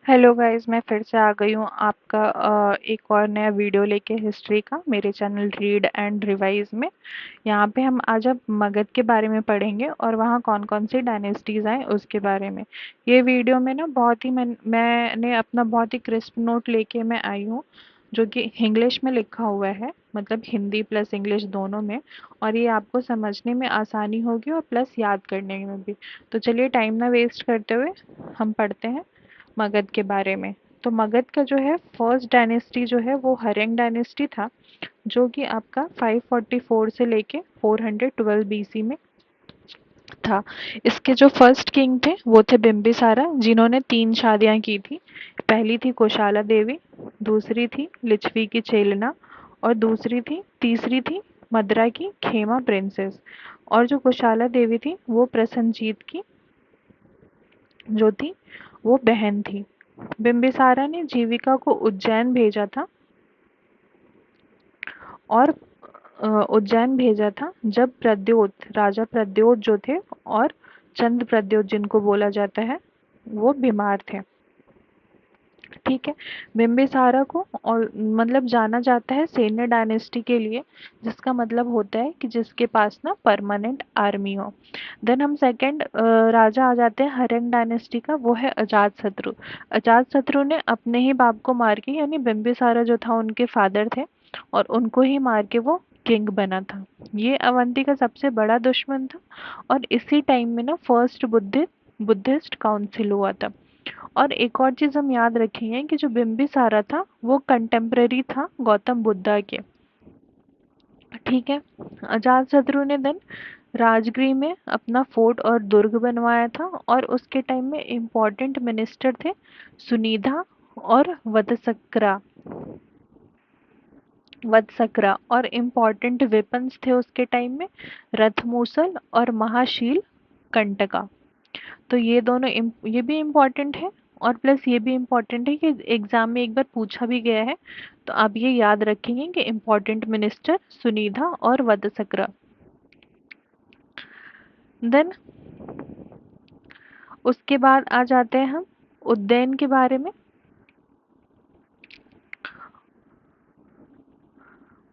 Hello guys, मैं फिर से आ गई हूँ आपका एक और नया वीडियो लेके हिस्ट्री का मेरे चैनल रीड एंड रिवाइज में। यहाँ पे हम आज अब मगध के बारे में पढ़ेंगे और वहाँ कौन कौन सी डायनेस्टीज आए उसके बारे में। ये वीडियो में ना मैंने अपना बहुत ही क्रिस्प नोट लेके मैं आई हूँ, जो कि इंग्लिश में लिखा हुआ है, मतलब हिंदी प्लस इंग्लिश दोनों में। और ये आपको समझने में आसानी होगी और प्लस याद करने में भी। तो चलिए टाइम ना वेस्ट करते हुए हम पढ़ते हैं मगध के बारे में। तो मगध का जो है फर्स्ट डायनेस्टी जो है वो हरेंग डायनेस्टी था, जो कि आपका 544 से लेके 412 बीसी में था। इसके जो फर्स्ट किंग थे वो थे बिम्बिसारा, जिन्होंने 3 शादियां की थी। पहली थी कोशाला देवी, दूसरी थी लिच्छवी की चेलना, और तीसरी थी मदरा की खेमा प्रिंसेस। और जो कोशाला देवी थी वो प्रसन्नजीत की जो थी वो बहन थी। बिम्बिसारा ने जीविका को उज्जैन भेजा था, और उज्जैन भेजा था जब राजा प्रद्योत जो थे और चंद्र प्रद्योत जिनको बोला जाता है, वो बीमार थे। ठीक है। बिम्बिसारा को और मतलब जाना जाता है सैन्य डायनेस्टी के लिए, जिसका मतलब होता है कि जिसके पास ना परमानेंट आर्मी हो। देन हम सेकंड राजा आ जाते हैं हरेंग डायनेस्टी का, वो है अजातशत्रु। अजातशत्रु ने अपने ही बाप को मार के, यानी बिम्बिसारा जो था उनके फादर थे, और उनको ही मार के वो किंग बना था। ये अवंती का सबसे बड़ा दुश्मन था। और इसी टाइम में ना फर्स्ट बुद्धिस्ट काउंसिल हुआ था। और एक और चीज हम याद रखेंगे कि जो बिम्बिसारा था वो कंटेम्पररी था गौतम बुद्धा के। ठीक है। अजातशत्रु ने देन राजगृह में अपना फोर्ट और दुर्ग बनवाया था, और उसके टाइम में इम्पोर्टेंट मिनिस्टर थे सुनिधा और वत्सकरा। और इम्पोर्टेंट वेपन्स थे उसके टाइम में रथमूसल और महाशील कंटका। तो ये भी इम्पोर्टेंट है, और प्लस ये भी इम्पोर्टेंट है कि एग्जाम में एक बार पूछा भी गया है। तो आप ये याद रखेंगे कि इम्पोर्टेंट मिनिस्टर सुनिधा और वत्सकरा। देन उसके बाद आ जाते हैं हम उज्जैन के बारे में।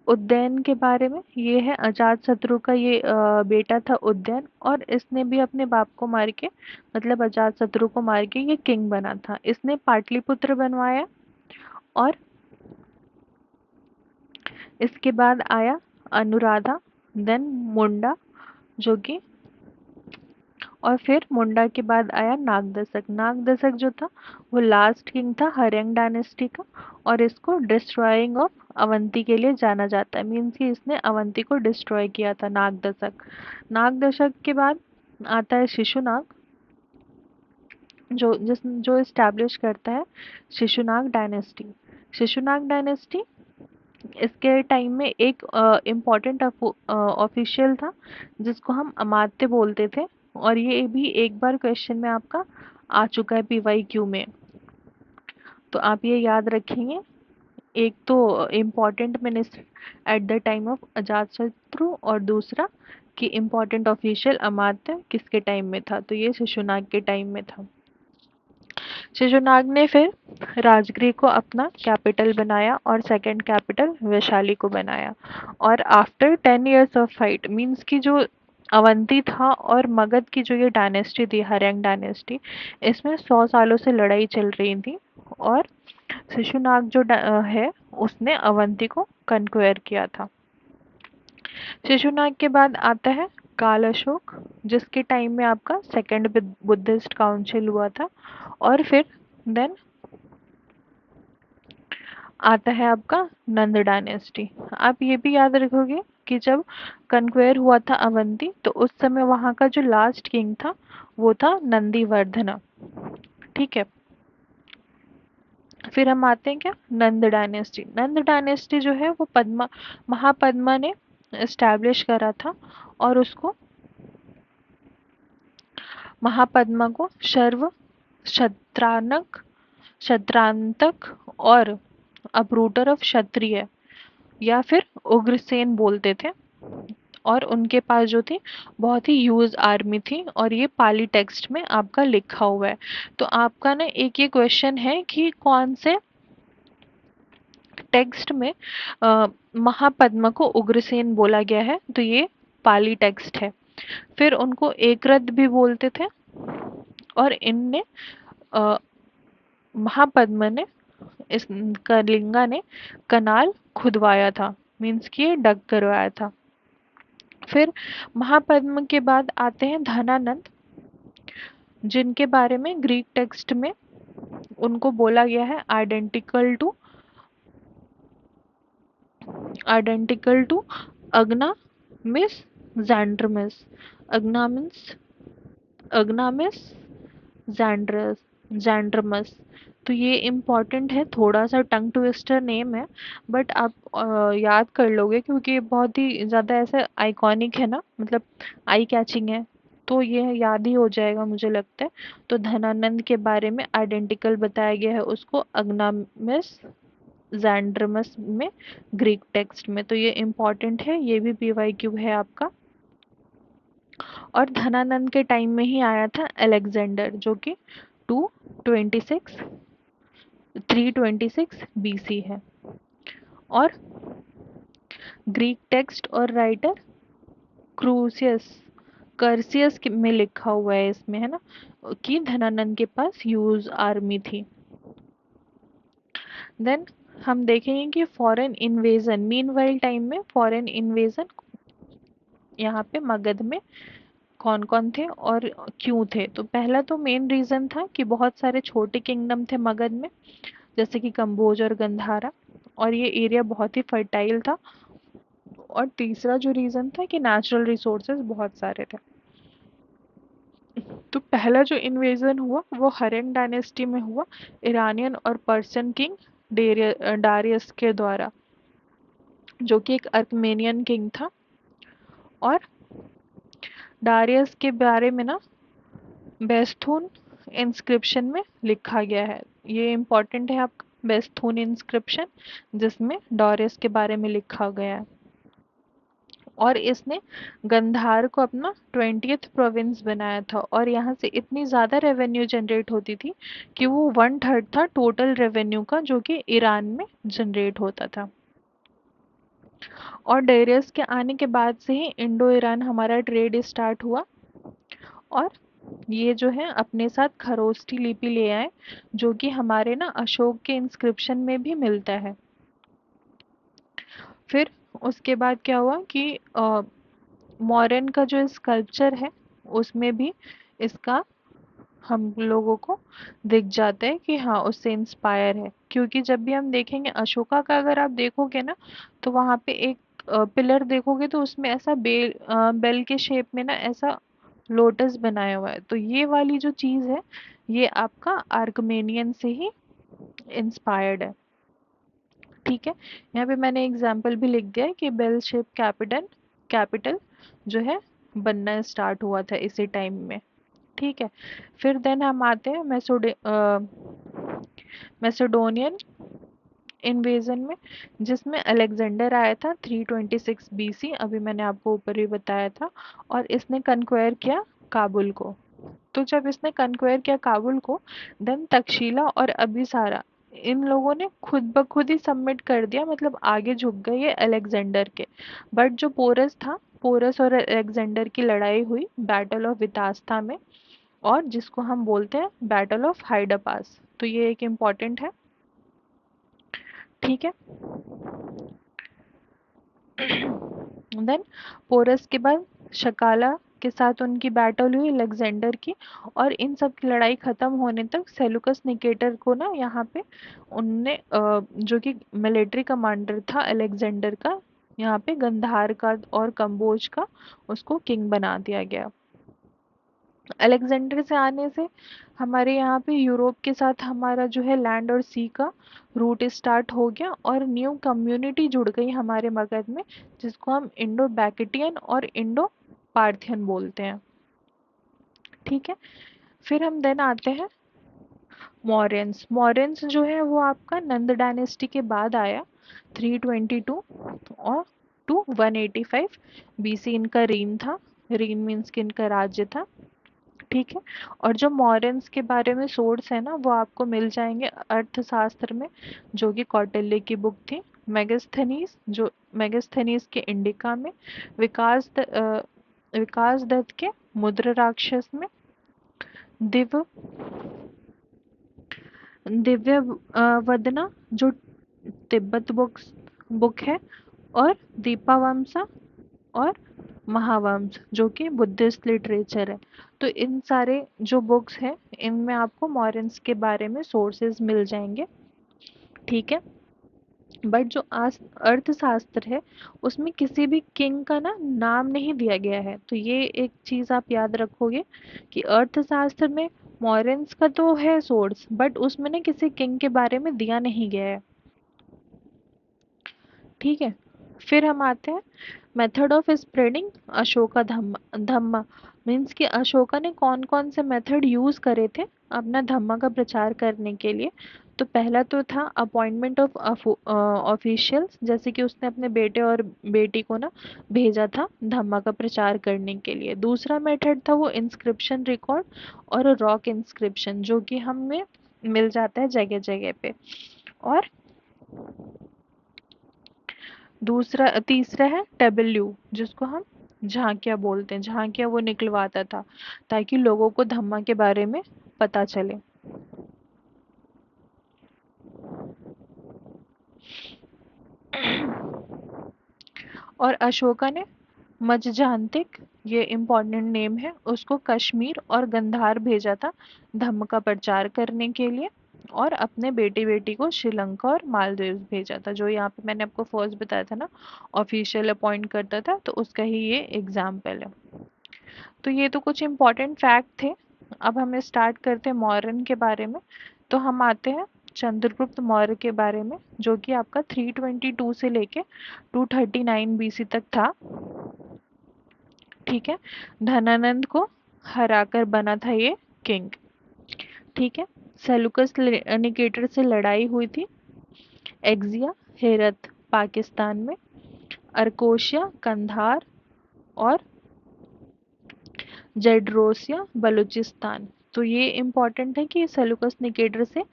उज्जैन के बारे में ये है अजातशत्रु का ये बेटा था उज्जैन, और इसने भी अपने बाप को मार के, मतलब अजातशत्रु को मार के ये किंग बना था। इसने पाटलिपुत्र बनवाया। और इसके बाद आया अनुराधा, देन मुंडा, जो कि, और फिर मुंडा के बाद आया नागदशक। नागदशक जो था वो लास्ट किंग था हरेंग डायनेस्टी का, और इसको डिस्ट्रॉइंग ऑफ अवंती के लिए जाना जाता है। मीन्स कि इसने अवंती को डिस्ट्रॉय किया था नागदशक। नागदशक के बाद आता है शिशुनाग, जो इस्टेब्लिश करता है शिशुनाग डायनेस्टी। शिशुनाग डायनेस्टी, इसके टाइम में एक इम्पॉर्टेंट ऑफिशियल था जिसको हम अमात्य बोलते थे, और ये भी एक बार क्वेश्चन में आपका आ चुका है पीवाईक्यू में। तो आप ये याद रखेंगे, एक तो important minister at the time of Ajatashatru, और दूसरा कि इम्पॉर्टेंट ऑफिशियल अमात्य किसके टाइम में था, तो ये शिशुनाग के टाइम में था। शिशुनाग ने फिर राजगृह को अपना कैपिटल बनाया और सेकंड कैपिटल वैशाली को बनाया। और after 10 years of fight, means की जो अवंती था और मगध की जो ये डायनेस्टी थी हरेंग डायनेस्टी, इसमें 100 सालों से लड़ाई चल रही थी। और शिशुनाग जो है उसने अवंती को कन्क्वेयर किया था। शिशुनाग के बाद आता है काल अशोक, जिसके टाइम में आपका सेकंड बुद्धिस्ट काउंसिल हुआ था। और फिर देन आता है आपका नंद डायनेस्टी। आप ये भी याद रखोगे कि जब कन्क्वेयर हुआ था अवंती, तो उस समय वहां का जो लास्ट किंग था वो था नंदीवर्धन। ठीक है। फिर हम आते हैं क्या नंद डायनेस्टी। नंद डायनेस्टी जो है वो महापद्मा ने एस्टैब्लिश करा था, और उसको महापद्मा को शर्व शत्रानक शत्रांतक और अपरूटर ऑफ क्षत्रिय या फिर उग्रसेन बोलते थे। और उनके पास जो थी बहुत ही यूज आर्मी थी, और ये पाली टेक्स्ट में आपका लिखा हुआ है। तो आपका ना एक ये क्वेश्चन है कि कौन से टेक्स्ट में महापद्म को उग्रसेन बोला गया है, तो ये पाली टेक्स्ट है। फिर उनको एकरथ भी बोलते थे, और इनने अ, महापद्म ने इस कलिंगा ने कनाल खुदवाया था, मीन्स कि ये डग करवाया था। फिर महापद्म के बाद आते हैं धनानंद, जिनके बारे में ग्रीक टेक्स्ट में उनको बोला गया है आइडेंटिकल टू अग्नामिस जैंड्रमिस। अग्नामिस अग्नामिस जैंड्रस जैंड्रमस। तो ये इम्पॉर्टेंट है, थोड़ा सा टंग ट्विस्टर नेम है, बट आप याद कर लोगे क्योंकि ये बहुत ही ज़्यादा ऐसा आइकॉनिक है ना, मतलब आई कैचिंग है, तो ये याद ही हो जाएगा मुझे लगता है। तो धनानंद के बारे में आइडेंटिकल बताया गया है उसको अग्नामिस जैंड्रमस में, ग्रीक टेक्स्ट में। तो ये इम्पॉर्टेंट है, ये भी पीवाईक्यू है आपका। और धनानंद के टाइम में ही आया था अलेक्जेंडर, जो कि 226 326 बीसी है। और ग्रीक टेक्स्ट और राइटर क्रूसियस कर्सियस में लिखा हुआ है इसमें, है ना, कि धनानंद के पास ह्यूज आर्मी थी। देन हम देखेंगे कि फॉरेन इन्वेजन, मीनवाइल टाइम में फॉरेन इन्वेजन यहाँ पे मगध में कौन कौन थे और क्यों थे। तो पहला तो मेन रीजन था कि बहुत सारे छोटे किंगडम थे मगध में, जैसे कि कंबोज और गंधारा, और ये एरिया बहुत ही फर्टाइल था। और तीसरा जो रीजन था कि नेचुरल रिसोर्सेज बहुत सारे थे। तो पहला जो इन्वेजन हुआ वो हरेन डायनेस्टी में हुआ, ईरानियन और पर्शियन किंग डारियस के द्वारा, जो कि एक अर्कमेनियन किंग था। और डारियस के बारे में ना बेस्थून इंस्क्रिप्शन में लिखा गया है, ये इम्पोर्टेंट है आपका बेस्थून इंस्क्रिप्शन, जिसमें डॉरियस के बारे में लिखा गया है। और इसने गंधार को अपना 20th प्रोविंस बनाया था, और यहाँ से इतनी ज़्यादा रेवेन्यू जनरेट होती थी कि वो 1/3 था टोटल रेवेन्यू का, जो कि ईरान में जनरेट होता था। और डेरियस के आने के बाद से ही इंडो ईरान हमारा ट्रेड स्टार्ट हुआ। और ये जो है अपने साथ खरोष्ठी लिपि ले आए, जो कि हमारे ना अशोक के इंस्क्रिप्शन में भी मिलता है। फिर उसके बाद क्या हुआ कि मॉरन का जो स्कल्पचर है उसमें भी इसका हम लोगों को दिख जाता है कि हाँ उससे इंस्पायर है, क्योंकि जब भी हम देखेंगे अशोका का, अगर आप देखोगे ना तो वहाँ पे एक पिलर देखोगे तो उसमें ऐसा बेल के शेप में ना ऐसा लोटस बनाया हुआ है। तो ये वाली जो चीज़ है ये आपका आर्कमेनियन से ही इंस्पायर्ड है। ठीक है, यहाँ पे मैंने एग्जाम्पल भी लिख दिया है कि बेल शेप कैपिटल कैपिटल जो है बनना स्टार्ट हुआ था इसी टाइम में। ठीक है, फिर देन हम आते हैं मैसेडोनियन इन्वेजन में, जिसमें अलेक्जेंडर आया था 326 बीसी, अभी मैंने आपको ऊपर ही बताया था। और इसने कन्क्वायर किया काबुल को। तो जब इसने कन्क्वायर किया काबुल को, देन तक्षशिला और अभिसारा इन लोगों ने खुद ब खुद ही सबमिट कर दिया, मतलब आगे झुक गए ये अलेक्जेंडर के। बट जो पोरस था, पोरस और अलेक्जेंडर की लड़ाई हुई बैटल ऑफ वितास्ता में, और जिसको हम बोलते हैं बैटल ऑफ हाइडा पास। तो ये एक इम्पॉर्टेंट है। ठीक है, देन पोरस के बाद शकाला के साथ उनकी बैटल हुई अलेक्जेंडर की, और इन सब की लड़ाई खत्म होने तक सेलुकस निकेटर को ना यहाँ पे उनने जो कि मिलिट्री कमांडर था अलेक्जेंडर का, यहाँ पे गंधार का और कंबोज का उसको किंग बना दिया गया। अलेक्जेंडर से आने से हमारे यहाँ पे यूरोप के साथ हमारा जो है लैंड और सी का रूट स्टार्ट हो गया, और न्यू कम्युनिटी जुड़ गई हमारे मगध में, जिसको हम इंडो बैकेटियन और इंडो पार्थियन बोलते हैं। ठीक है, फिर हम देन आते हैं मौर्यंस। मौर्यंस जो है वो आपका नंद डायनेस्टी के बाद आया 322, और टू 185 BC इनका रीन था। रीन मीन्स कि इनका राज्य था। ठीक है। और जो मौर्यंस के बारे में सोर्स है ना, वो आपको मिल जाएंगे अर्थशास्त्र में, जो कि कौटिल्य की बुक थी। मेगास्थनीज के इंडिका में, विकास दत्त के मुद्र राक्षस में, दिव्य दिव्य वदना जो तिब्बत बुक है, और दीपावमसा और महावंश जो कि बुद्धिस्ट लिटरेचर है। तो इन सारे जो बुक्स हैं, इनमें आपको मॉरन्स के बारे में सोर्सेज मिल जाएंगे। ठीक है। बट जो अर्थशास्त्र है, उसमें किसी भी किंग का ना नाम नहीं दिया गया है। तो ये एक चीज आप याद रखोगे कि अर्थशास्त्र में मॉरन्स का तो है सोर्स, बट उसमें ना किसी किंग के बारे में दिया नहीं गया है। ठीक है। फिर हम आते हैं method of spreading Ashoka Dhamma. Means कि अशोका ने कौन कौन से मेथड यूज करे थे अपना धम्मा का प्रचार करने के लिए। तो पहला तो था अपॉइंटमेंट ऑफ ऑफिशियल्स, जैसे कि उसने अपने बेटे और बेटी को ना भेजा था धम्मा का प्रचार करने के लिए। दूसरा मेथड था वो इंस्क्रिप्शन रिकॉर्ड और रॉक इंस्क्रिप्शन, जो कि हमें मिल जाता है जगह जगह पे। और तीसरा है टेबल्यू, जिसको हम झांकियाँ बोलते हैं। झांकियाँ वो निकलवाता था ताकि लोगों को धम्मा के बारे में पता चले। और अशोका ने मज्जांतिक, ये इम्पोर्टेंट नेम है, उसको कश्मीर और गंधार भेजा था धम्म का प्रचार करने के लिए। और अपने बेटी बेटी को श्रीलंका और मालदीव भेजा था, जो यहाँ पे मैंने आपको फर्स्ट बताया था ना, ऑफिशियल अपॉइंट करता था, तो उसका ही ये एग्जाम्पल है। तो ये तो कुछ इम्पोर्टेंट फैक्ट थे। अब हमें स्टार्ट करते हैं मौर्यन के बारे में। तो हम आते हैं चंद्रगुप्त मौर्य के बारे में, जो कि आपका 322 से लेके 239 BC तक था। ठीक है। धनानंद को हराकर बना था ये किंग। ठीक है। सेलुकस निकेटर से लड़ाई हुई थी। एक्जिया, हेरत पाकिस्तान में, अरकोशिया कंधार, और जेड्रोसिया बलूचिस्तान। तो ये इम्पोर्टेंट है कि सेलुकस निकेटर से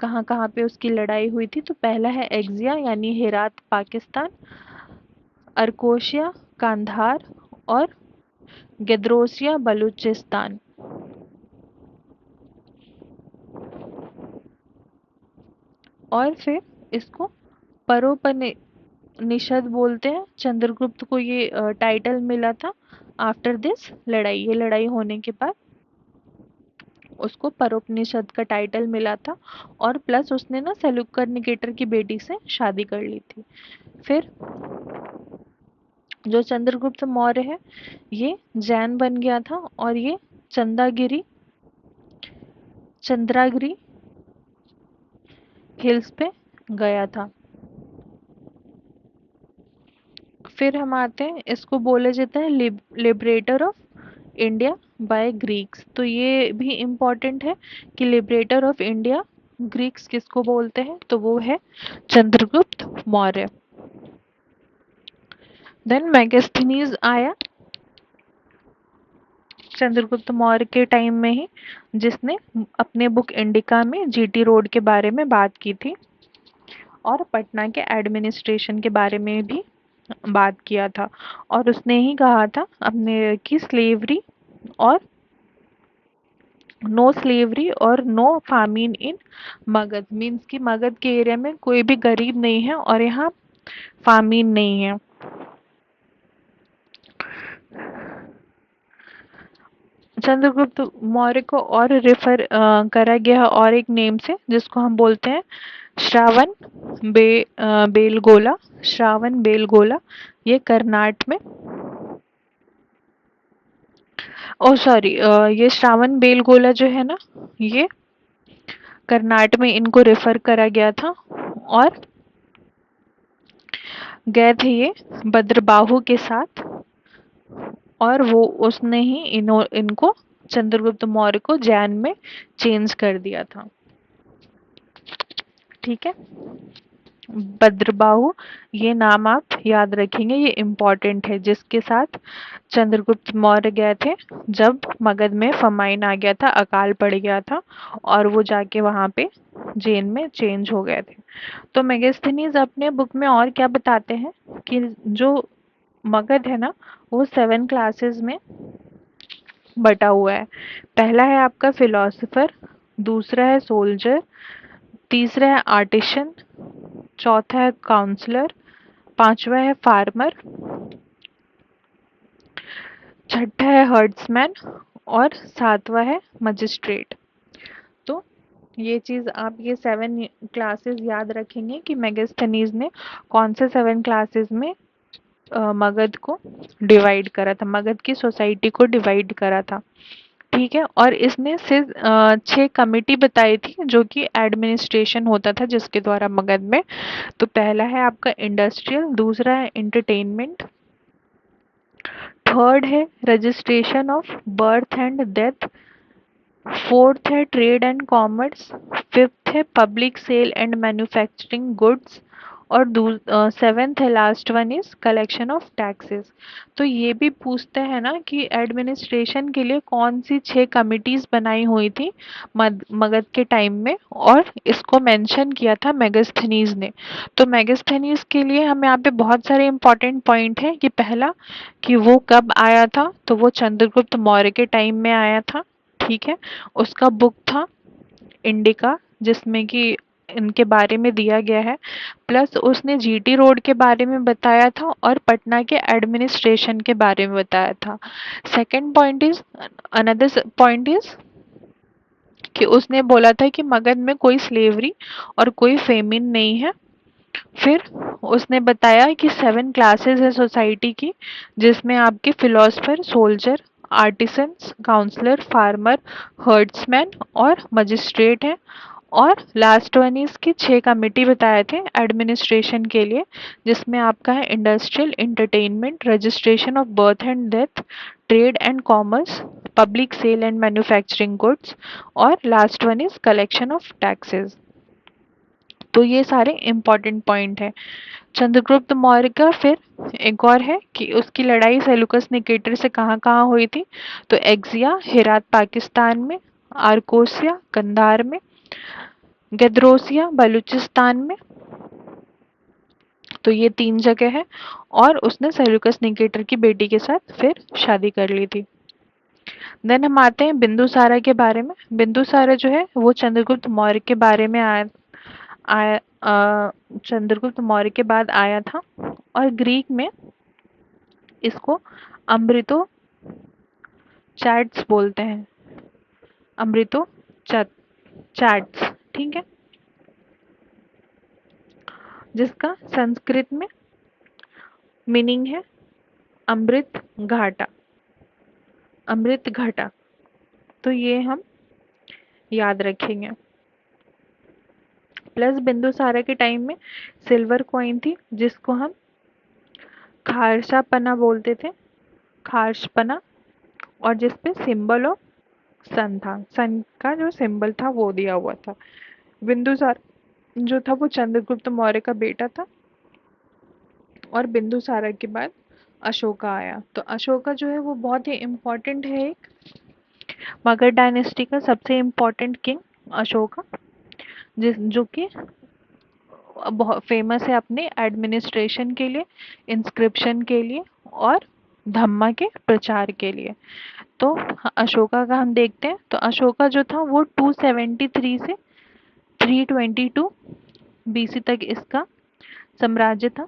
कहाँ कहाँ पे उसकी लड़ाई हुई थी। तो पहला है एक्जिया यानी हेरात पाकिस्तान, अरकोशिया कांधार, और गेद्रोसिया बलूचिस्तान। और फिर इसको परोपनिषद बोलते हैं। चंद्रगुप्त को ये टाइटल मिला था आफ्टर दिस लड़ाई। ये लड़ाई होने के बाद उसको परोपनिषद का टाइटल मिला था। और प्लस उसने ना सेल्यूकस निकेटर की बेटी से शादी कर ली थी। फिर जो चंद्रगुप्त मौर्य है, ये जैन बन गया था, और ये चंद्रागिरी हिल्स पे गया था। फिर हम आते हैं, इसको बोले जाता है liberator of India by Greeks. तो ये भी इम्पोर्टेंट है कि लिबरेटर ऑफ इंडिया ग्रीक्स किसको बोलते हैं, तो वो है चंद्रगुप्त मौर्य। देन मैगस्थनीज आया चंद्रगुप्त मौर्य के टाइम में ही, जिसने अपने बुक इंडिका में जीटी रोड के बारे में बात की थी, और पटना के एडमिनिस्ट्रेशन के बारे में भी बात किया था। और उसने ही कहा था अपने कि स्लेवरी और नो स्लेवरी और नो फामीन इन मगध। मीन्स कि मगध के एरिया में कोई भी गरीब नहीं है और यहाँ फामीन नहीं है। चंद्रगुप्त मौर्य को और रेफर करा गया और एक नेम से, जिसको हम बोलते हैं बेलगोला। श्रावण बेलगोला, ये कर्नाट में, ओ सॉरी, ये श्रावण बेलगोला जो है ना, ये कर्नाट में इनको रेफर करा गया था। और गए थे ये भद्रबाहु के साथ, और वो उसने ही इनको चंद्रगुप्त मौर्य को जैन में चेंज कर दिया था। ठीक है। भद्रबाहु, ये नाम आप याद रखेंगे, ये इम्पोर्टेंट है, जिसके साथ चंद्रगुप्त मौर्य गए थे जब मगध में फमाइन आ गया था, अकाल पड़ गया था और वो जाके वहां पे जैन में चेंज हो गए थे। तो मेगास्थनीज अपने बुक में और क्या बताते हैं कि जो मगध है ना, वो 7 क्लासेस में बटा हुआ है। पहला है आपका फिलोसोफर, दूसरा है सोल्जर, तीसरा है आर्टिशन, चौथा है काउंसलर, पांचवा है फार्मर, छठा है हर्ड्समैन और सातवां है मजिस्ट्रेट। तो ये चीज आप ये 7 क्लासेस याद रखेंगे कि मेगास्थनीज ने कौन से 7 क्लासेस में मगध को डिवाइड करा था, मगध की सोसाइटी को डिवाइड करा था। ठीक है, और इसने सिर्फ 6 कमिटी बताई थी जो कि एडमिनिस्ट्रेशन होता था जिसके द्वारा मगध में। तो पहला है आपका इंडस्ट्रियल, दूसरा है एंटरटेनमेंट, थर्ड है registration of birth and death, fourth है ट्रेड एंड कॉमर्स, फिफ्थ है public sale and manufacturing goods और सेवेंथ है last one is collection of taxes. तो ये भी पूछते हैं ना कि एडमिनिस्ट्रेशन के लिए कौन सी 6 कमिटीज बनाई हुई थी मगध के टाइम में, और इसको मेंशन किया था मेगास्थनीज ने। तो मेगास्थनीज के लिए हम यहाँ पे बहुत सारे इंपॉर्टेंट पॉइंट हैं कि पहला कि वो कब आया था, तो वो चंद्रगुप्त मौर्य के टाइम में आया था। ठीक है, उसका बुक था इंडिका जिसमें कि इनके बारे में दिया गया है, प्लस उसने जीटी रोड के बारे में बताया था और पटना के एडमिनिस्ट्रेशन के बारे में बताया था। Second point is, another point is कि उसने बोला था कि मगध में कोई स्लेवरी और कोई फेमिन नहीं है। फिर उसने बताया कि 7 क्लासेस है सोसाइटी की, जिसमें आपके philosopher, soldier, artisans, counsellor, farmer, herdsman और मजिस्ट्रेट हैं। और लास्ट वन इसकी 6 कमिटी बताए थे एडमिनिस्ट्रेशन के लिए, जिसमें आपका है industrial, entertainment, registration of birth and death, trade and commerce, public sale and manufacturing goods और last one is collection of taxes. तो ये सारे इम्पोर्टेंट पॉइंट है चंद्रगुप्त मौर्य का। फिर एक और है कि उसकी लड़ाई सेलुकस निकेटर से कहाँ कहाँ हुई थी, तो एक्जिया हेरात पाकिस्तान में, आर्कोसिया कंधार में, गदरोसिया बलूचिस्तान में। तो ये 3 जगह है, और उसने सेलुकस निकेटर की बेटी के साथ फिर शादी कर ली थी। देन हम आते हैं बिंदुसारा के बारे में। बिंदुसारा जो है वो चंद्रगुप्त मौर्य के बारे में आया चंद्रगुप्त मौर्य के बाद आया था, और ग्रीक में इसको अमृतो चैट्स बोलते हैं, अमृतो चैट्स। ठीक है, जिसका संस्कृत में मीनिंग है अमृत घाटा, अमृत घटा। तो ये हम याद रखेंगे। प्लस बिंदुसारा के टाइम में सिल्वर कॉइन थी जिसको हम खारसापना बोलते थे, खारशपना, और जिसपे सिंबल ऑफ सन था, सन का जो सिंबल था वो दिया हुआ था। बिंदुसार जो था वो चंद्रगुप्त मौर्य का बेटा था, और बिंदुसारा के बाद अशोका आया। तो अशोका जो है वो बहुत ही इम्पोर्टेंट है, एक मगध डायनेस्टी का सबसे इम्पोर्टेंट किंग अशोका, जिस जो कि बहुत फेमस है अपने एडमिनिस्ट्रेशन के लिए, इंस्क्रिप्शन के लिए और धम्मा के प्रचार के लिए। तो अशोका का हम देखते हैं, तो अशोका जो था वो 273 से 322 बीसी तक इसका साम्राज्य था,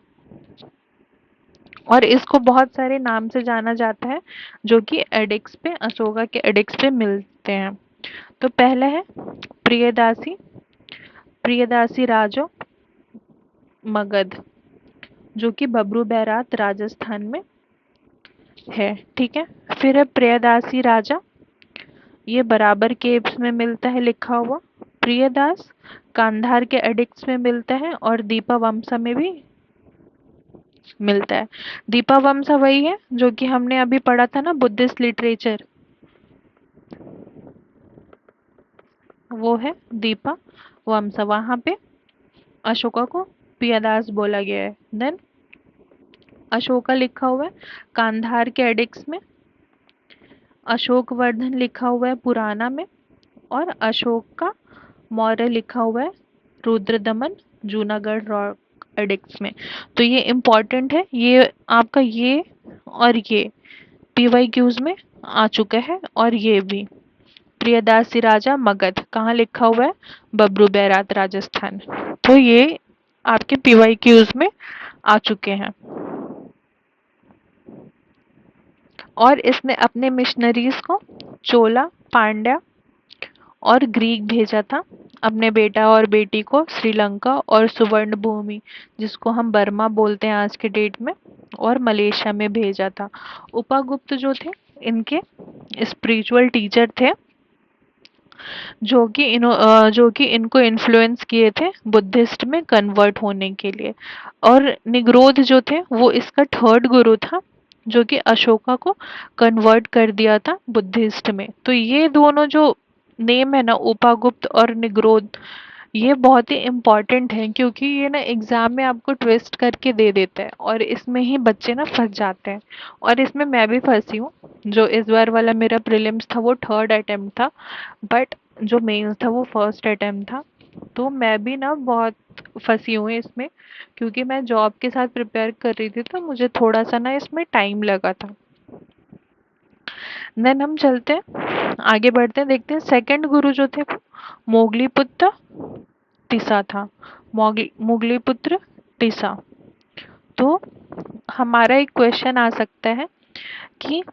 और इसको बहुत सारे नाम से जाना जाता है जो कि एडिक्स पे, अशोका के एडिक्स पे मिलते हैं। तो पहला है प्रियदासी, प्रियदासी राजो मगध, जो कि बब्रू बैरात राजस्थान में है। ठीक है, फिर है प्रियदासी राजा, ये बराबर केव्स में मिलता है लिखा हुआ। प्रियदास कांधार के एडिक्ट्स में मिलता है, और दीपा वमसा में भी मिलता है। दीपा वमसा वही है जो कि हमने अभी पढ़ा था ना, बुद्धिस्ट लिटरेचर, वो है दीपा वमसा। वहां पे अशोका को पियादास बोला गया है। देन अशोका लिखा हुआ है कांधार के एडिक्स में, अशोकवर्धन लिखा हुआ है पुराना में, और अशोक का मौर्य लिखा हुआ है रुद्रदमन जूनागढ़ रॉक एडिक्ट्स में। तो ये इम्पोर्टेंट है, ये आपका ये और ये पीवाईक्यूज में आ चुका है। और ये भी प्रियदासी राजा मगध कहाँ लिखा हुआ है, बब्रू बैरात राजस्थान। तो ये आपके पीवाईक्यूज में आ चुके हैं। और इसने अपने मिशनरीज को चोला, पांड्या और ग्रीक भेजा था, अपने बेटा और बेटी को श्रीलंका और सुवर्ण भूमि, जिसको हम बर्मा बोलते हैं आज के डेट में, और मलेशिया में भेजा था। उपगुप्त जो थे इनके स्पिरिचुअल टीचर थे, जो कि इनको इन्फ्लुएंस किए थे बुद्धिस्ट में कन्वर्ट होने के लिए। और निग्रोध जो थे वो इसका थर्ड गुरु था, जो कि अशोका को कन्वर्ट कर दिया था बुद्धिस्ट में। तो ये दोनों जो नेम है ना, उपागुप्त और निग्रोध, ये बहुत ही इम्पोर्टेंट है, क्योंकि ये ना एग्जाम में आपको ट्विस्ट करके दे देता है और इसमें ही बच्चे ना फंस जाते हैं। और इसमें मैं भी फंसी हूँ। जो इस बार वाला मेरा प्रीलिम्स था वो थर्ड अटेम्प्ट था, बट जो मेंस था वो फर्स्ट अटेम्प्ट था। तो मैं भी ना बहुत फंसी हुई इसमें, क्योंकि मैं जॉब के साथ प्रिपेयर कर रही थी, तो मुझे थोड़ा सा ना इसमें टाइम लगा था। देन हम चलते हैं, आगे बढ़ते हैं, देखते हैं सेकंड गुरु जो थे मोगली पुत्र टिसा था। मुगली पुत्र टिसा। तो हमारा एक क्वेश्चन आ सकता है कि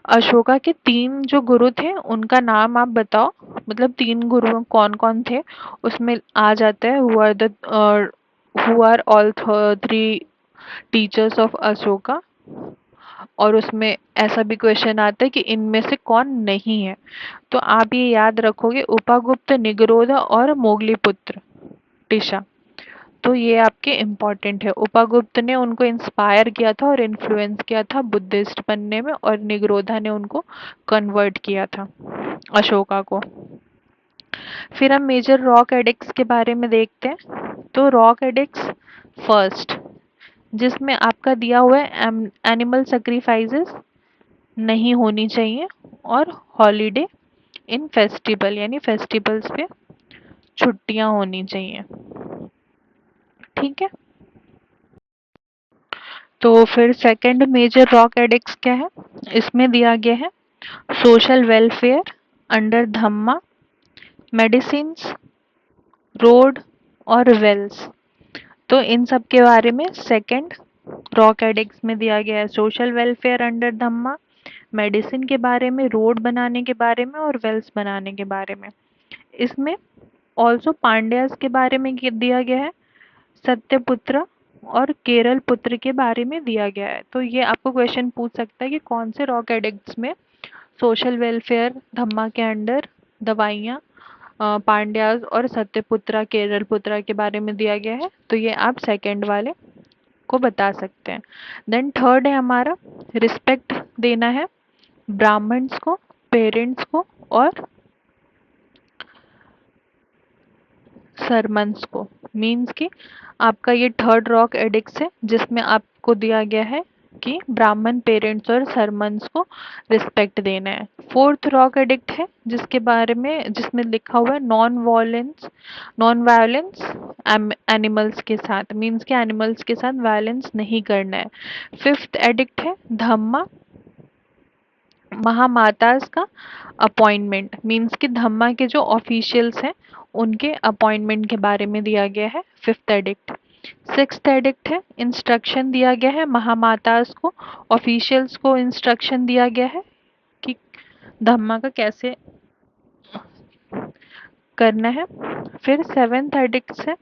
अशोका के तीन जो गुरु थे उनका नाम आप बताओ, मतलब तीन गुरु कौन कौन थे। उसमें आ जाता है who are all three teachers of Ashoka. और उसमें ऐसा भी क्वेश्चन आता है कि इनमें से कौन नहीं है। तो आप ये याद रखोगे, उपगुप्त, निगरोध और मोगलीपुत्र टिशा। तो ये आपके इम्पोर्टेंट है। उपगुप्त ने उनको इंस्पायर किया था और इन्फ्लुएंस किया था बुद्धिस्ट बनने में, और निगरोधा ने उनको कन्वर्ट किया था अशोका को। फिर हम मेजर रॉक एडिक्ट्स के बारे में देखते हैं। तो रॉक एडिक्ट्स फर्स्ट, जिसमें आपका दिया हुआ है एनिमल सेक्रीफाइसेस नहीं होनी चाहिए, और हॉलीडे इन फेस्टिवल, यानी फेस्टिवल्स पे छुट्टियां होनी चाहिए। ठीक है। तो फिर सेकंड मेजर रॉक एडिक्ट्स क्या है, इसमें दिया गया है सोशल वेलफेयर अंडर धम्मा, मेडिसिन्स, रोड और वेल्स। तो इन सब के बारे में सेकंड रॉक एडिक्ट्स में दिया गया है सोशल वेलफेयर अंडर धम्मा, मेडिसिन के बारे में, रोड बनाने के बारे में, और वेल्स बनाने के बारे में। इसमें ऑल्सो पांड्यास के बारे में दिया गया है, सत्यपुत्र और केरल पुत्र के बारे में दिया गया है। तो ये आपको क्वेश्चन पूछ सकता है कि कौन से रॉक एडिक्ट्स में सोशल वेलफेयर धम्मा के अंडर दवाइयाँ पांड्यास और सत्यपुत्रा केरल पुत्रा के बारे में दिया गया है। तो ये आप सेकंड वाले को बता सकते हैं। देन थर्ड है हमारा रिस्पेक्ट देना है ब्राह्मण्स को, पेरेंट्स को और सरमन्स को। मीन्स कि आपका ये थर्ड रॉक एडिक्स है, जिसमें आपको दिया गया है कि ब्राह्मण, पेरेंट्स और सरमन्स को रिस्पेक्ट देना है। फोर्थ रॉक एडिक्ट है जिसके बारे में, जिसमें लिखा हुआ है नॉन वायलेंस एनिमल्स के साथ। मीन्स कि एनिमल्स के साथ वायलेंस नहीं करना है। फिफ्थ एडिक्ट है धम्मा, महामातास का अपॉइंटमेंट। मीन्स कि धम्मा के जो ऑफिशियल्स हैं उनके अपॉइंटमेंट के बारे में दिया गया है फिफ्थ एडिक्ट। सिक्स्थ एडिक्ट है इंस्ट्रक्शन दिया गया है महामातास को, ऑफिशियल्स को इंस्ट्रक्शन दिया गया है कि धम्मा का कैसे करना है। फिर सेवेंथ एडिक्ट है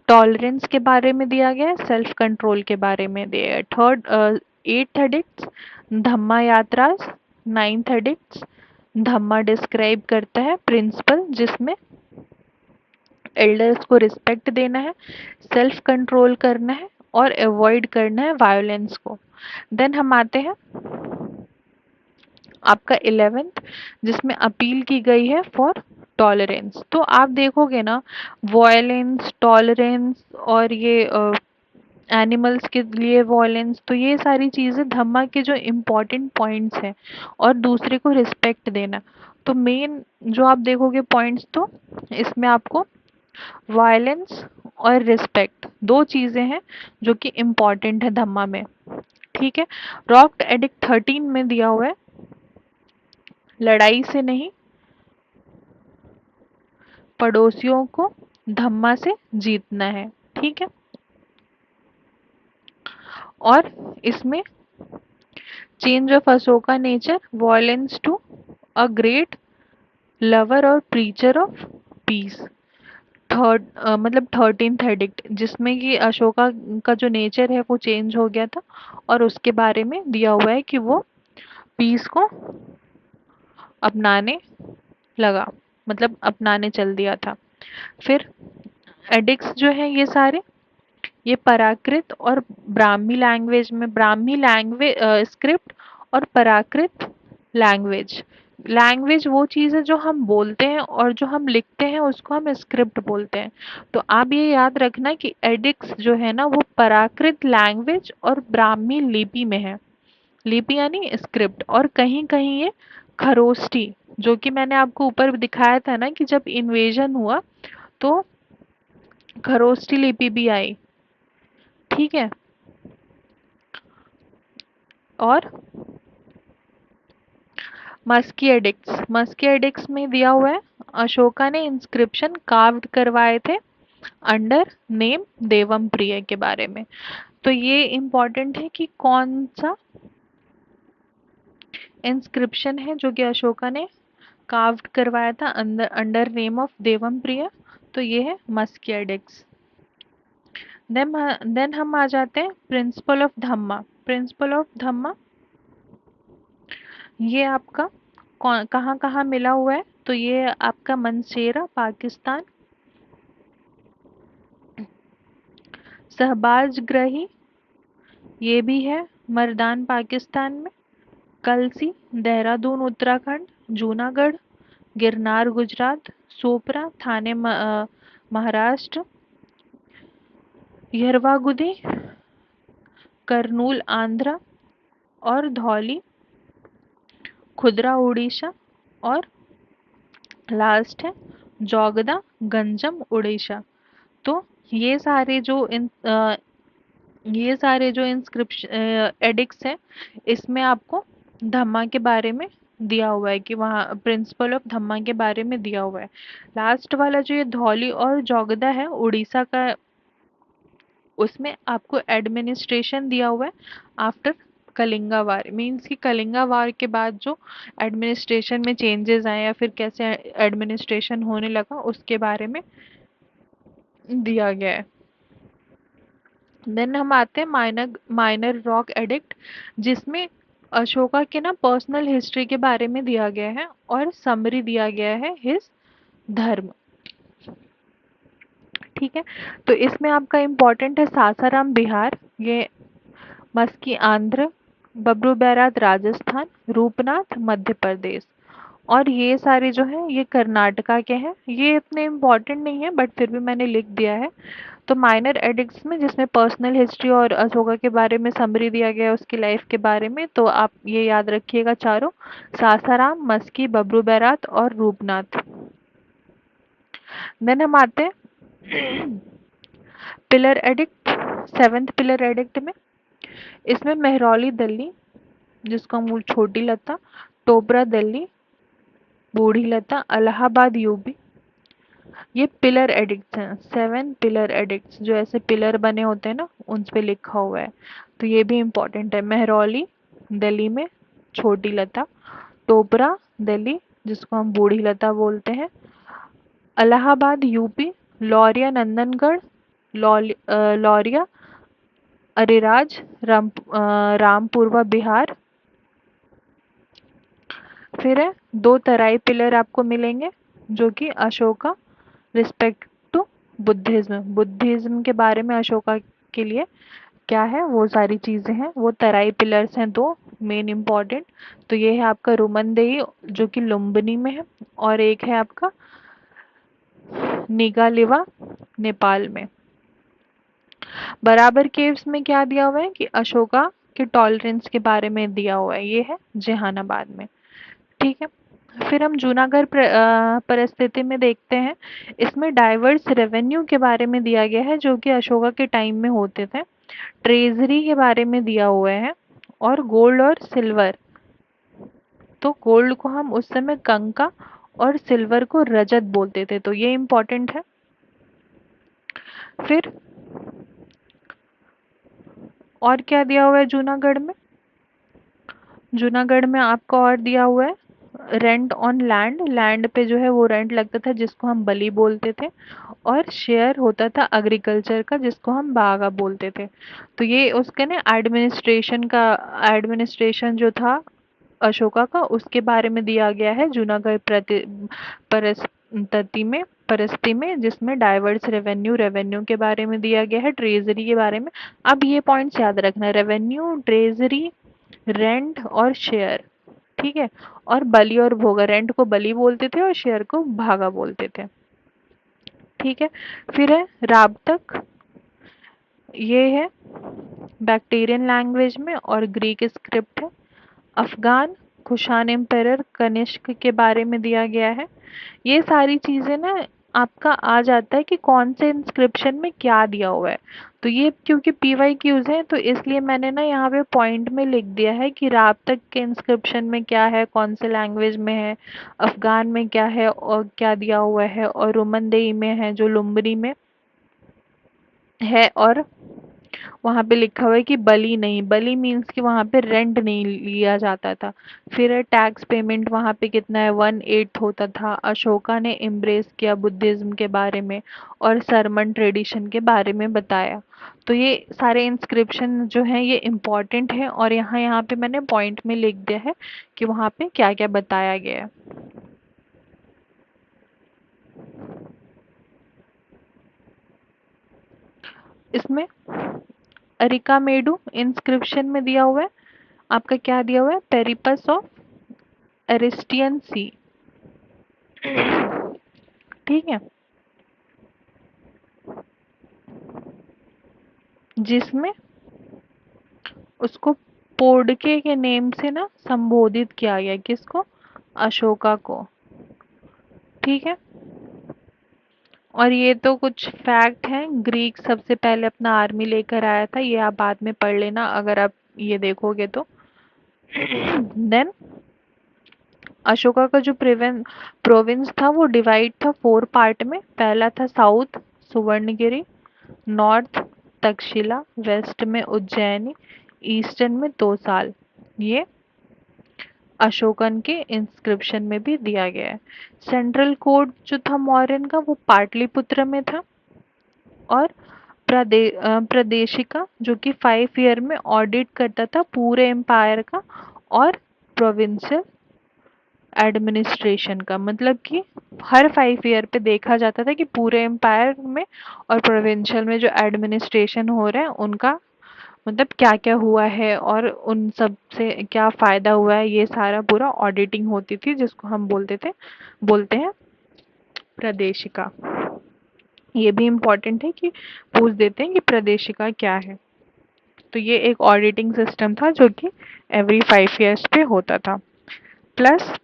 टॉलरेंस के बारे में दिया गया है, सेल्फ कंट्रोल के बारे में दिया है। एट्थ एडिक्ट धम्मा यात्रास। नाइन्थ एडिक्ट धम्मा डिस्क्राइब करता है प्रिंसिपल, जिसमें एल्डर्स को रिस्पेक्ट देना है, सेल्फ कंट्रोल करना है और अवॉइड करना है वायोलेंस को। देन हम आते हैं आपका 11th, जिसमें अपील की गई है फॉर टॉलरेंस। तो आप देखोगे ना, वॉयलेंस, टॉलरेंस और ये एनिमल्स के लिए वॉयलेंस, तो ये सारी चीज़ें धम्मा के जो इम्पोर्टेंट पॉइंट्स हैं। और दूसरे को रिस्पेक्ट देना, तो मेन जो आप देखोगे पॉइंट्स, तो इसमें आपको वायलेंस और रिस्पेक्ट दो चीज़ें हैं जो कि इम्पोर्टेंट है धम्मा में। ठीक है। रॉक एडिक्ट 13 में दिया हुआ है, लड़ाई से नहीं, पड़ोसियों को धम्मा से जीतना है। ठीक है। और इसमें change of Ashoka nature, violence to a great lover और प्रीचर ऑफ पीस। थर्ड मतलब 13th एडिक्ट, जिसमें कि अशोका का जो नेचर है वो चेंज हो गया था, और उसके बारे में दिया हुआ है कि वो पीस को अपनाने लगा, मतलब अपनाने चल दिया था। फिर एडिक्ट्स जो है ये सारे, ये प्राकृत और ब्राह्मी लैंग्वेज में, ब्राह्मी लैंग्वेज स्क्रिप्ट और प्राकृत लैंग्वेज। लैंग्वेज वो चीज़ है जो हम बोलते हैं, और जो हम लिखते हैं उसको हम स्क्रिप्ट बोलते हैं। तो आप ये याद रखना कि एडिक्स जो है ना वो प्राकृत लैंग्वेज और ब्राह्मी लिपि में है। लिपि यानी स्क्रिप्ट। और कहीं कहीं ये खरोष्टी, जो कि मैंने आपको ऊपर दिखाया था ना कि जब इन्वेजन हुआ तो खरोष्टी लिपि भी आई। ठीक है। और मस्की एडिक्ट्स, मस्की एडिक्ट्स में दिया हुआ है, अशोका ने इंस्क्रिप्शन कार्व्ड करवाए थे अंडर नेम देवम प्रिय के बारे में। तो ये इम्पोर्टेंट है कि कौन सा इंस्क्रिप्शन है जो कि अशोका ने कार्व्ड करवाया था अंदर अंडर नेम ऑफ देवम प्रिय। तो ये है मस्की एडिक्ट्स। देन हम आ जाते हैं principle of Dhamma. Principle of Dhamma ये आपका कहाँ कहाँ मिला हुआ है, तो ये आपका मनसेरा पाकिस्तान, शहबाज ग्रही ये भी है मर्दान पाकिस्तान में, कलसी देहरादून उत्तराखंड, जूनागढ़, गिरनार गुजरात, सोपरा थाने महाराष्ट्र, यरवागुदी करनूल आंध्र, और धौली खुदरा उड़ीसा, और लास्ट है जौगदा गंजम उड़ीसा। तो ये सारे जो ये सारे जो इंस्क्रिप्शन एडिक्ट्स हैं, इसमें आपको धम्मा के बारे में दिया हुआ है कि वहाँ प्रिंसिपल ऑफ धम्मा के बारे में दिया हुआ है। लास्ट वाला जो ये धौली और जौगदा है उड़ीसा का, उसमें आपको एडमिनिस्ट्रेशन दिया हुआ है आफ्टर कलिंगा वार। मीन्स कि कलिंगा वार के बाद जो एडमिनिस्ट्रेशन में चेंजेस आए या फिर कैसे एडमिनिस्ट्रेशन होने लगा उसके बारे में दिया गया है। देन हम आते हैं माइनर माइनर रॉक एडिक्ट, जिसमें अशोका के ना पर्सनल हिस्ट्री के बारे में दिया गया है और समरी दिया गया है हिज धर्म। ठीक है। तो इसमें आपका इम्पोर्टेंट है सासाराम बिहार, ये मस्की आंध्र, बब्रू बैरात राजस्थान, रूपनाथ मध्य प्रदेश, और ये सारे जो है ये कर्नाटका के हैं। ये इतने इम्पोर्टेंट नहीं है बट फिर भी मैंने लिख दिया है। तो माइनर एडिक्ट्स में जिसमें पर्सनल हिस्ट्री और अशोका के बारे में समरी दिया गया है उसकी लाइफ के बारे में, तो आप ये याद रखिएगा चारों, सासाराम, मस्की, बब्रू बैरात और रूपनाथ। देन हम आते हैं pillar addict, 7th pillar addict में। इसमें मेहरौली दिल्ली, जिसको हम बोल छोटी लता, टोबरा दिल्ली, बूढ़ी लता, इलाहाबाद यूपी, ये पिलर एडिक्ट्स हैं। 7 पिलर एडिक्ट्स जो ऐसे पिलर बने होते हैं ना उन पे लिखा हुआ है। तो ये भी इम्पोर्टेंट है। मेहरौली दिल्ली में छोटी लता, टोबरा दिल्ली जिसको हम बूढ़ी लता बोलते हैं, इलाहाबाद यूपी, लौरिया नंदनगढ़, लौरिया अरेराज रामपुरवा बिहार। फिर है दो तराई पिलर आपको मिलेंगे जो कि Ashoka respect to Buddhism, Buddhism के बारे में अशोका के लिए क्या है वो सारी चीज़ें हैं, वो तराई पिलर्स हैं दो मेन इम्पॉर्टेंट। तो ये है आपका रुमनदेही जो कि लुम्बिनी में है, और एक है आपका निगालिवा नेपाल में। बराबर केव्स में क्या दिया हुआ है कि अशोका के टॉलरेंस के बारे में दिया हुआ है, ये है जहानाबाद में। ठीक है, फिर हम जूनागढ़ परिस्थिति में देखते हैं। इसमें डाइवर्स रेवेन्यू के बारे में दिया गया है जो कि अशोका के टाइम में होते थे। ट्रेजरी के बारे में दिया हुआ है और गोल्ड और सिल्वर। तो गोल्ड को हम उस समय कंका और सिल्वर को रजत बोलते थे, तो ये इम्पोर्टेंट है। फिर और क्या दिया हुआ है जूनागढ़ में? जूनागढ़ में आपको और दिया हुआ है रेंट ऑन लैंड। लैंड पे जो है वो रेंट लगता था जिसको हम बली बोलते थे, और शेयर होता था एग्रीकल्चर का जिसको हम बागा बोलते थे। तो ये उसके ना एडमिनिस्ट्रेशन जो था अशोका का, उसके बारे में दिया गया है जूनागढ़ परिस्थिति में, जिसमें डाइवर्स रेवेन्यू के बारे में दिया गया है, ट्रेजरी के बारे में। अब ये पॉइंट्स याद रखना, रेवेन्यू, ट्रेजरी, रेंट और शेयर। ठीक है, और बली और भोगा, रेंट को बली बोलते थे और शेयर को भागा बोलते थे। ठीक है, फिर है राबतक। ये है बैक्टीरियन लैंग्वेज में और ग्रीक स्क्रिप्ट है। अफगान कुषाण एम्पायर कनिष्क के बारे में दिया गया है। ये सारी चीजें ना आपका आ जाता है कि कौन से इंस्क्रिप्शन में क्या दिया हुआ है। तो ये क्योंकि पीवाई क्यूज है तो इसलिए मैंने ना यहाँ पे पॉइंट में लिख दिया है कि राब तक के इंस्क्रिप्शन में क्या है, कौन से लैंग्वेज में है, अफगान में क्या है और क्या दिया हुआ है, और रोमनदेही में है जो लुम्बिनी में है। और वहाँ पे लिखा हुआ है कि बली नहीं, बली मीन्स कि वहाँ पे रेंट नहीं लिया जाता था। फिर है टैक्स पेमेंट, वहाँ पे कितना है, 1/8 होता था। अशोका ने एम्ब्रेस किया बुद्धिज्म के बारे में और सरमन ट्रेडिशन के बारे में बताया। तो ये सारे इंस्क्रिप्शन जो हैं ये इम्पॉर्टेंट है, और यहाँ यहाँ पे मैंने पॉइंट में लिख दिया है कि वहाँ पे क्या क्या बताया गया है। इसमें अरिकामेडु इंस्क्रिप्शन में दिया हुआ है आपका, क्या दिया हुआ है, पेरिपस ऑफ एरिस्टियन सी। ठीक है, जिसमें उसको पोडके के नेम से ना संबोधित किया गया, किसको, अशोका को। ठीक है, और ये तो कुछ फैक्ट हैं। ग्रीक सबसे पहले अपना आर्मी लेकर आया था, ये आप बाद में पढ़ लेना अगर आप ये देखोगे तो। देन अशोका का जो प्रोविंस था वो डिवाइड था 4 पार्ट में। पहला था south Suvarnagiri, north Taxila, west में उज्जैनी, ईस्टर्न में तोसाल। ये अशोकन के इंस्क्रिप्शन में भी दिया गया है। सेंट्रल कोड जो था मौर्यन का वो पाटलिपुत्र में था, और प्रदेशिका जो कि 5 ईयर में ऑडिट करता था पूरे एम्पायर का और प्रोविंशियल एडमिनिस्ट्रेशन का। मतलब कि हर 5 ईयर पे देखा जाता था कि पूरे एम्पायर में और प्रोविंशियल में जो एडमिनिस्ट्रेशन हो रहा है उनका मतलब क्या क्या हुआ है और उन सब से क्या फ़ायदा हुआ है, ये सारा पूरा ऑडिटिंग होती थी जिसको हम बोलते हैं प्रदेशिका। ये भी इम्पोर्टेंट है कि पूछ देते हैं कि प्रदेशिका क्या है। तो ये एक ऑडिटिंग सिस्टम था जो कि एवरी 5 ईयर्स पे होता था। प्लस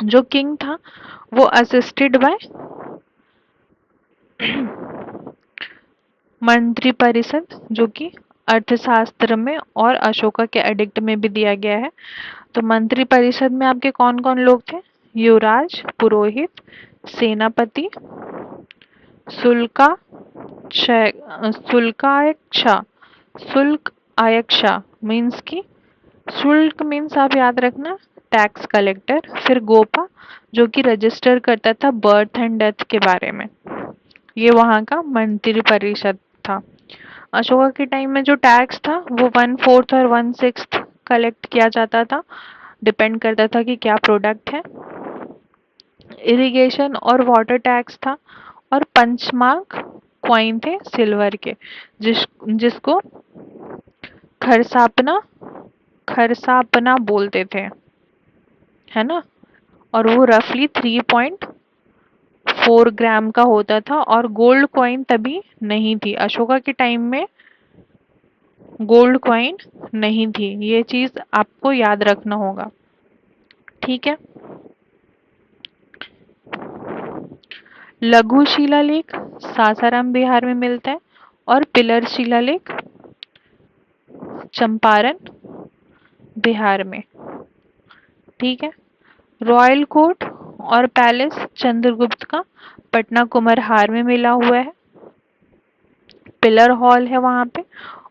जो किंग था वो असिस्टेड बाय मंत्रिपरिषद, जो कि अर्थशास्त्र में और अशोका के एडिक्ट में भी दिया गया है। तो मंत्रिपरिषद में आपके कौन कौन लोग थे, युवराज, पुरोहित, सेनापति, शुल्का शुल्कायक्षा। शुल्क आयक्षा मीन्स की, शुल्क मीन्स आप याद रखना टैक्स कलेक्टर। फिर गोपा जो कि रजिस्टर करता था बर्थ एंड डेथ के बारे में, ये वहाँ का मंत्री परिषद था। अशोका के टाइम में जो टैक्स था वो 1/4 और 1/6 कलेक्ट किया जाता था, डिपेंड करता था कि क्या प्रोडक्ट है। इरिगेशन और वाटर टैक्स था, और पंचमार्क कॉइन थे सिल्वर के, जिसको खरसापना खरसापना बोलते थे, है ना। और वो रफली 3.4 ग्राम का होता था, और गोल्ड कॉइन तभी नहीं थी, अशोका के टाइम में गोल्ड कॉइन नहीं थी। ये चीज आपको याद रखना होगा, ठीक है। लघु शिलालेख सासाराम बिहार में मिलता है, और पिलर शिलालेख चंपारण बिहार में, ठीक है। रॉयल कोर्ट और पैलेस चंद्रगुप्त का पटना कुम्हरहार में मिला हुआ है। पिलर हॉल है वहां पे,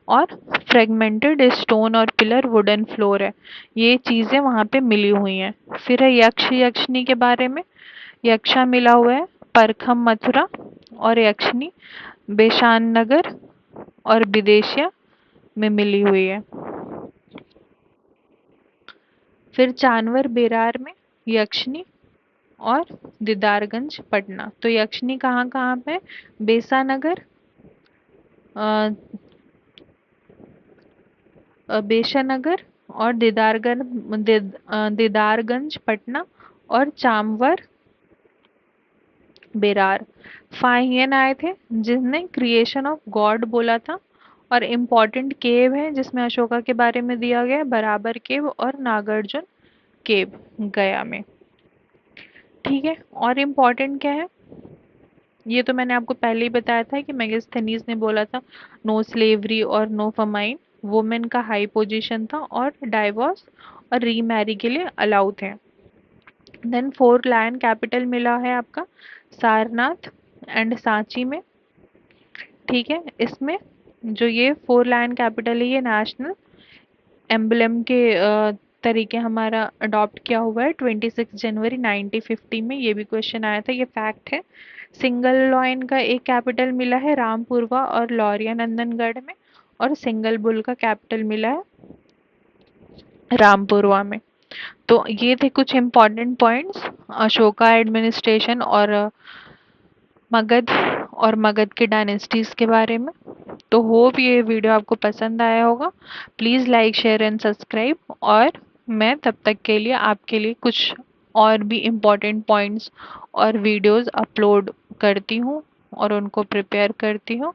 और फ्रेगमेंटेड स्टोन और पिलर वुडन फ्लोर है। ये चीजें वहां पे मिली हुई हैं। फिर है यक्ष यक्षिनी के बारे में। यक्षा मिला हुआ है परखम मथुरा, और यक्षिनी बेशान नगर और विदेशिया में मिली हुई है। फिर चांवर बेरार में यक्षिनी और दीदारगंज पटना। तो यक्षिनी कहाँ कहाँ पे? बेसानगर, बेशानगर, और दीदारगंज पटना, और चामवर बेरार। फाहियन आए थे जिसने क्रिएशन ऑफ गॉड बोला था। और इम्पोर्टेंट केव है जिसमें अशोका के बारे में दिया गया है, बराबर केव और नागार्जुन केव गया में, ठीक है। और इम्पोर्टेंट क्या है, ये तो मैंने आपको पहले ही बताया था कि मेगास्थनीज ने बोला था नो स्लेवरी और नो फमाइन, वुमेन का हाई पोजीशन था, और डाइवोर्स और रीमैरी के लिए अलाउ थे। देन 4 लायन कैपिटल मिला है आपका सारनाथ एंड सांची में, ठीक है। इसमें जो ये 4 लायन कैपिटल है, ये नेशनल एम्बलम के तरीके हमारा अडॉप्ट किया हुआ है 26 जनवरी 1950 में। ये भी क्वेश्चन आया था, ये फैक्ट है। सिंगल लॉइन का एक कैपिटल मिला है रामपुरवा और लौरिया नंदनगढ़ में, और सिंगल बुल का कैपिटल मिला है रामपुरवा में। तो ये थे कुछ इम्पोर्टेंट पॉइंट्स अशोका एडमिनिस्ट्रेशन और मगध और मगध के डायनेस्टीज के बारे में। तो होप ये वीडियो आपको पसंद आया होगा। Please like share and subscribe, और मैं तब तक के लिए आपके लिए कुछ और भी इम्पोर्टेंट पॉइंट्स और वीडियोस अपलोड करती हूँ और उनको प्रिपेयर करती हूँ।